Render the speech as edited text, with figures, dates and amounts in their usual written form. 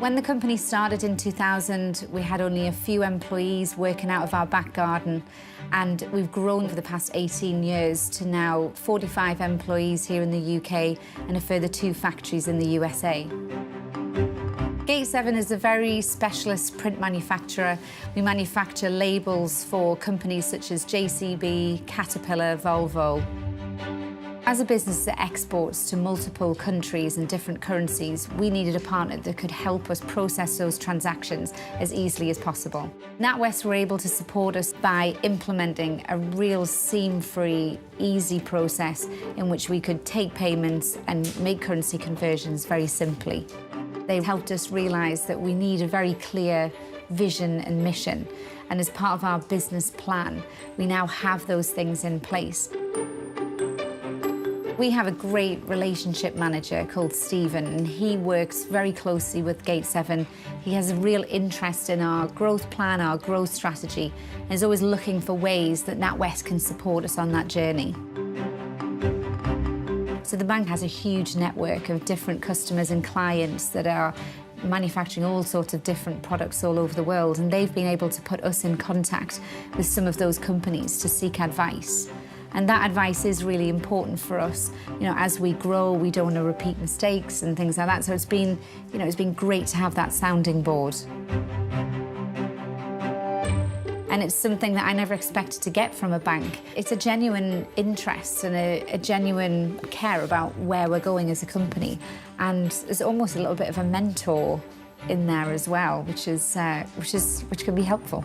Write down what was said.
When the company started in 2000, we had only a few employees working out of our back garden, and we've grown for the past 18 years to now 45 employees here in the UK and a further 2 factories in the USA. Gate 7 is a very specialist print manufacturer. We manufacture labels for companies such as JCB, Caterpillar, Volvo. As a business that exports to multiple countries and different currencies, we needed a partner that could help us process those transactions as easily as possible. NatWest were able to support us by implementing a real seam-free, easy process in which we could take payments and make currency conversions very simply. They helped us realise that we need a very clear vision and mission, and as part of our business plan, we now have those things in place. We have a great relationship manager called Stephen, and he works very closely with Gate 7. He has a real interest in our growth plan, our growth strategy, and is always looking for ways that NatWest can support us on that journey. So the bank has a huge network of different customers and clients that are manufacturing all sorts of different products all over the world, and they've been able to put us in contact with some of those companies to seek advice. And that advice is really important for us. You know, as we grow, we don't want to repeat mistakes and things like that. So it's been, it's been great to have that sounding board. And it's something that I never expected to get from a bank. It's a genuine interest and a genuine care about where we're going as a company. And there's almost a little bit of a mentor in there as well, which can be helpful.